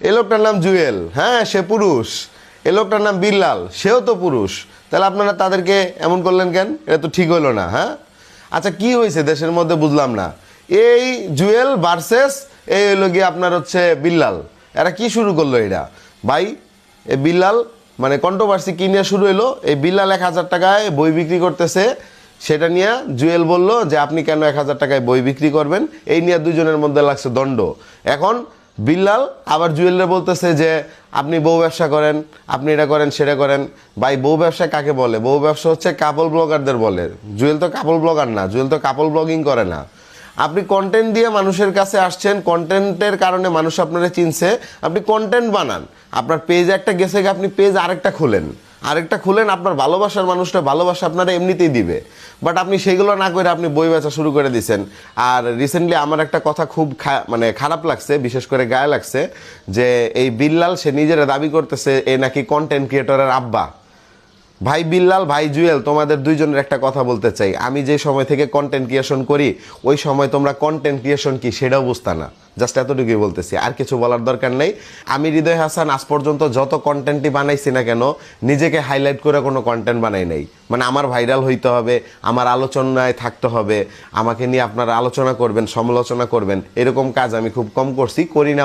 এই লোকটার নাম জুয়েল, হ্যাঁ সে পুরুষ। এই লোকটার নাম বিল্লাল, সেও তো পুরুষ। তাহলে আপনারা তাদেরকে এমন করলেন কেন? এটা তো ঠিক হইলো না। হ্যাঁ আচ্ছা, কি হয়েছে দেশের মধ্যে বুঝলাম না। এই জুয়েল ভার্সেস এই হইল গিয়ে আপনার হচ্ছে বিল্লাল, এরা কি শুরু করলো এটা ভাই? এই বিল্লাল মানে কন্ট্রোভার্সি কি নিয়ে শুরু হলো? এই বিল্লাল 1,000 টাকায় বই বিক্রি করতেছে, সেটা নিয়ে জুয়েল বলল যে আপনি কেন 1,000 টাকায় বই বিক্রি করবেন? এই নিয়ে দুজনের মধ্যে লাগছে দ্বন্দ্ব। এখন বিল্লাল আবার জুয়েলরে বলতেছে যে আপনি বউ ব্যবসা করেন, আপনি এটা করেন সেটা করেন। ভাই বউ ব্যবসা কাকে বলে? বউ ব্যবসা হচ্ছে কাপল ব্লগারদের বলে। জুয়েল তো কাপল ব্লগার না, জুয়েল তো কাপল ব্লগিং করে না। আপনি কন্টেন্ট দিয়ে মানুষের কাছে আসছেন, কন্টেন্টের কারণে মানুষ আপনারা চিনছে, আপনি কন্টেন্ট বানান। আপনার পেজ একটা গেছে, আপনি পেজ আরেকটা খুলেন, আপনার ভালোবাসার মানুষটা ভালোবাসা আপনারা এমনিতেই দিবে। বাট আপনি সেগুলো না করে আপনি বই বেচা শুরু করে দিয়েছেন। আর রিসেন্টলি আমার একটা কথা খুব মানে খারাপ লাগছে, বিশেষ করে গায়ে লাগছে, যে এই বিল্লাল সে নিজেরা দাবি করতেছে এ নাকি কন্টেন্ট ক্রিয়েটরের আব্বা। ভাই বিল্লাল, ভাই জুয়েল, তোমাদের দুইজনের একটা কথা বলতে চাই। আমি যে সময় থেকে কন্টেন্ট ক্রিয়েশন করি ওই সময় তোমরা কন্টেন্ট ক্রিয়েশন কি সেটাও বুঝতা না। জাস্ট এতটুকুই বলতেছি, আর কিছু বলার দরকার নেই। আমি হৃদয় হাসান আজ পর্যন্ত যত কন্টেন্টই বানাইছি না কেন, নিজেকে হাইলাইট করে কোনো কন্টেন্ট বানাই নাই। মানে আমার ভাইরাল হইতে হবে, আমার আলোচনায় থাকতে হবে, আমাকে নিয়ে আপনারা আলোচনা করবেন, সমালোচনা করবেন, এরকম কাজ আমি খুব কম করি না।